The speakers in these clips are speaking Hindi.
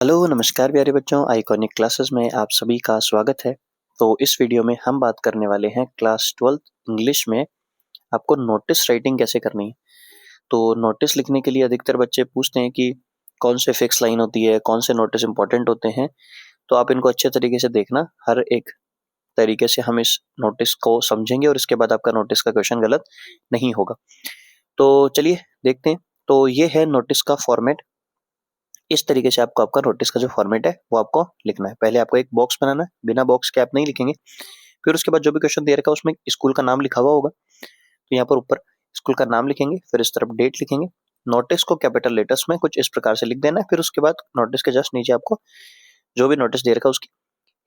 हेलो नमस्कार प्यारे बच्चों, आइकॉनिक क्लासेस में आप सभी का स्वागत है। तो इस वीडियो में हम बात करने वाले हैं क्लास 12th इंग्लिश में आपको नोटिस राइटिंग कैसे करनी है। तो नोटिस लिखने के लिए अधिकतर बच्चे पूछते हैं कि कौन से फिक्स लाइन होती है, कौन से नोटिस इंपॉर्टेंट होते हैं। तो आप इनको अच्छे तरीके से देखना, हर एक तरीके से हम इस नोटिस को समझेंगे और इसके बाद आपका नोटिस का क्वेश्चन गलत नहीं होगा। तो चलिए देखते हैं। तो ये है नोटिस का फॉर्मेट। इस तरीके से आपको आपका नोटिस का जो फॉर्मेट है वो आपको लिखना है। पहले आपको एक बॉक्स बनाना है, बिना बॉक्स के आप नहीं लिखेंगे। फिर उसके बाद जो भी क्वेश्चन दे रखा है उसमें स्कूल का नाम लिखा हुआ होगा, तो यहाँ पर ऊपर स्कूल का नाम लिखेंगे, फिर इस तरफ डेट लिखेंगे। नोटिस को कैपिटल लेटर्स में कुछ इस प्रकार से लिख देना है। फिर उसके बाद नोटिस के जस्ट नीचे आपको जो भी नोटिस दे रखा है उसकी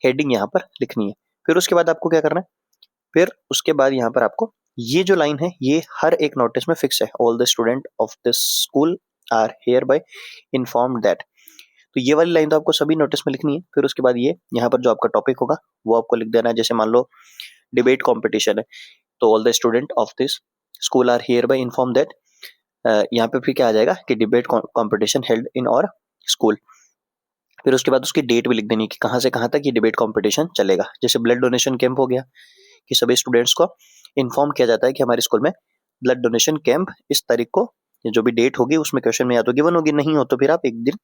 हेडिंग यहाँ पर लिखनी है। फिर उसके बाद आपको क्या करना है, फिर उसके बाद यहाँ पर आपको ये जो लाइन है ये हर एक नोटिस में फिक्स है। All the student of this school are hereby informed that. तो ये वाली लाइन तो आपको सभी नोटिस में लिखनी है। फिर उसके बाद ये यहाँ पर जो आपका टॉपिक होगा वो आपको लिख देना है। जैसे मान लो डिबेट कंपटीशन है, तो all the student of this school are hereby inform that. यहाँ पे फिर क्या आ जाएगा कि डिबेट कंपटीशन हेल्ड इन और स्कूल। फिर उसके बाद उसकी डेट भी लिख देनी कि कहाँ से कहाँ तक ये डिबेट कंपटीशन चलेगा। जैसे ब्लड डोनेशन कैंप हो गया कि सभी स्टूडेंट्स को इन्फॉर्म किया जाता है कि हमारे स्कूल में ब्लड डोनेशन कैंप इस तारीख को, जो भी डेट होगी उसमें क्वेश्चन में या तो गिवन होगी, नहीं हो तो फिर आप एक दिन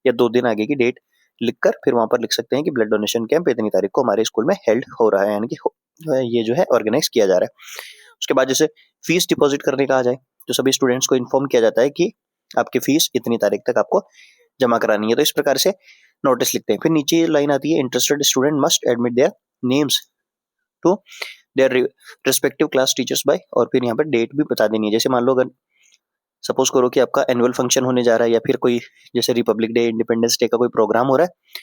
या 2 दिन आगे की डेट लिखकर फिर वहां पर लिख सकते हैं कि ब्लड डोनेशन कैंप इतनी तारीख को हमारे स्कूल में हेल्ड हो रहा है, यानी कि ये जो है ऑर्गेनाइज किया जा रहा है। उसके बाद जैसे फीस डिपॉजिट करने का आ जाए तो सभी स्टूडेंट्स को इन्फॉर्म किया जाता है कि आपकी फीस इतनी तारीख तक आपको जमा करानी है। तो इस प्रकार से नोटिस लिखते हैं। फिर नीचे लाइन आती है, interested student must admit their names to their respective class teachers by, और फिर यहाँ पर डेट भी बता देनी है। जैसे मान लो अगर सपोज करो कि आपका एनुअल फंक्शन होने जा रहा है या फिर कोई जैसे रिपब्लिक डे, इंडिपेंडेंस डे का कोई प्रोग्राम हो रहा है,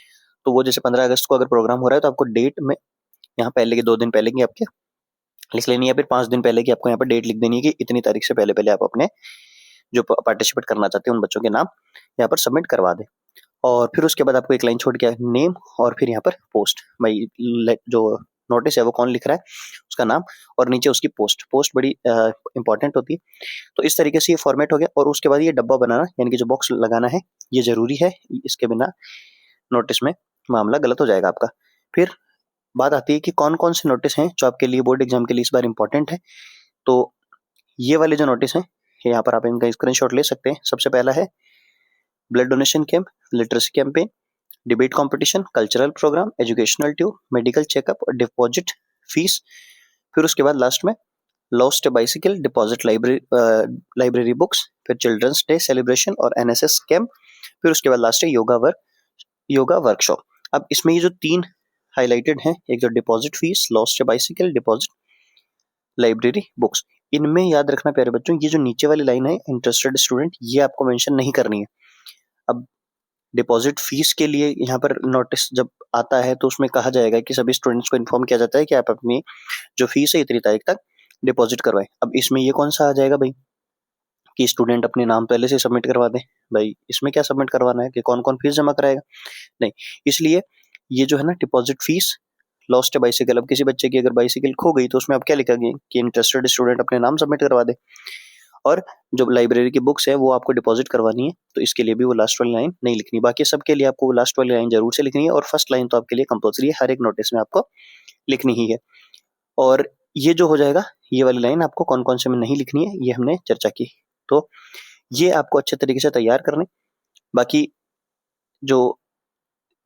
तो वो जैसे 15 अगस्त को अगर प्रोग्राम हो रहा है तो आपको डेट में यहाँ पहले के 2 दिन पहले की आपके लिख लेनी है, फिर 5 दिन पहले की आपको यहाँ पर डेट लिख देनी है कि इतनी तारीख से पहले पहले आप अपने जो पार्टिसिपेट करना चाहते हैं उन बच्चों के नाम यहाँ पर सबमिट करवा दें। और फिर उसके बाद आपको एक लाइन छोड़ के नेम और फिर यहाँ पर पोस्ट, भाई जो नोटिस है वो कौन लिख रहा है उसका नाम और नीचे उसकी पोस्ट। पोस्ट बड़ी इंपॉर्टेंट होती है। तो इस तरीके से ये फॉर्मेट हो गया। और उसके बाद ये डब्बा बनाना, यानी कि जो बॉक्स लगाना है ये जरूरी है, इसके बिना नोटिस में मामला गलत हो जाएगा आपका। फिर बात आती है कि कौन कौन से नोटिस हैं जो आपके लिए बोर्ड एग्जाम के लिए इस बार इंपॉर्टेंट है। तो ये वाले जो नोटिस हैं यहाँ पर आप इनका स्क्रीनशॉट ले सकते हैं। सबसे पहला है blood donation camp, literacy campaign, debate competition, cultural programme, educational tour, medical checkup और डिपॉजिट फीस। फिर उसके बाद लास्ट में lost bicycle, deposit library books, फिर चिल्ड्रंस डे सेलिब्रेशन और एनएसएस कैंप। फिर उसके बाद लास्ट है योगा वर्कशॉप। अब इसमें ये जो 3 हाईलाइटेड हैं, एक जो deposit fees, lost bicycle, deposit library books, इनमें याद रखना प्यारे बच्चों, ये जो नीचे वाली लाइन है इंटरेस्टेड स्टूडेंट, ये आपको मेंशन नहीं करनी है। अब डिपॉजिट फीस के लिए यहाँ पर नोटिस जब आता है तो उसमें कहा जाएगा कि सभी स्टूडेंट्स को इन्फॉर्म किया जाता है कि आप अपनी जो फीस है इतनी तारीख तक डिपॉजिट करवाएं। अब इसमें ये कौन सा आ जाएगा भाई कि स्टूडेंट अपने नाम पहले से सबमिट करवा दे। भाई इसमें क्या सबमिट करवाना है कि कौन कौन फीस जमा कराएगा, नहीं। इसलिए ये जो है ना डिपॉजिट फीस, लॉस्ट बाइसिकल, अब किसी बच्चे की अगर बाइसिकल खो गई तो उसमें आप क्या लिखेंगे कि इंटरेस्टेड स्टूडेंट अपने नाम सबमिट करवा दे। और जो लाइब्रेरी की बुक्स है वो आपको डिपॉजिट करवानी है, तो इसके लिए भी वो लास्ट वाली लाइन नहीं लिखनी। बाकी सबके लिए आपको वो लास्ट वाली लाइन जरूर से लिखनी है और फर्स्ट लाइन तो आपके लिए कंपलसरी है, हर एक नोटिस में आपको लिखनी ही है। और ये जो हो जाएगा, ये वाली लाइन आपको कौन कौन से में नहीं लिखनी है ये हमने चर्चा की। तो ये आपको अच्छे तरीके से तैयार करने, बाकी जो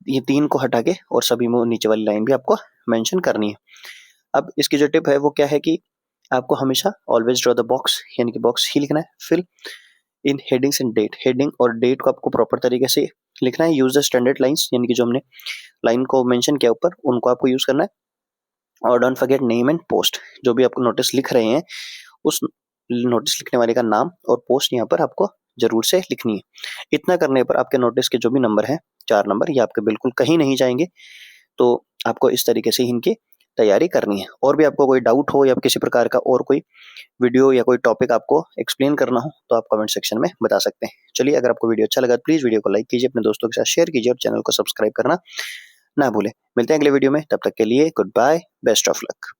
ये 3 को हटा के और सभी में नीचे वाली लाइन भी आपको मेंशन करनी है। अब इसकी जो टिप है वो क्या है कि आपको हमेशा ऑलवेज ड्रॉ द बॉक्स, यानी कि बॉक्स ही लिखना है। फिर इन हेडिंग्स एंड डेट, हेडिंग और डेट को आपको प्रॉपर तरीके से लिखना है। यूज द स्टैंडर्ड लाइंस, यानी कि जो हमने लाइन को मेंशन किया ऊपर उनको आपको यूज करना है। और don't forget name and post, जो भी आपको नोटिस लिख रहे हैं उस नोटिस लिखने वाले का नाम और पोस्ट यहाँ पर आपको जरूर से लिखनी है। इतना करने पर आपके नोटिस के जो भी नंबर हैं 4 नंबर, ये आपके बिल्कुल कहीं नहीं जाएंगे। तो आपको इस तरीके से इनकी तैयारी करनी है। और भी आपको कोई डाउट हो या किसी प्रकार का और कोई वीडियो या कोई टॉपिक आपको एक्सप्लेन करना हो तो आप कमेंट सेक्शन में बता सकते हैं। चलिए, अगर आपको वीडियो अच्छा लगा तो प्लीज वीडियो को लाइक कीजिए, अपने दोस्तों के साथ शेयर कीजिए और चैनल को सब्सक्राइब करना ना भूलें। मिलते हैं अगले वीडियो में, तब तक के लिए goodbye, best of luck.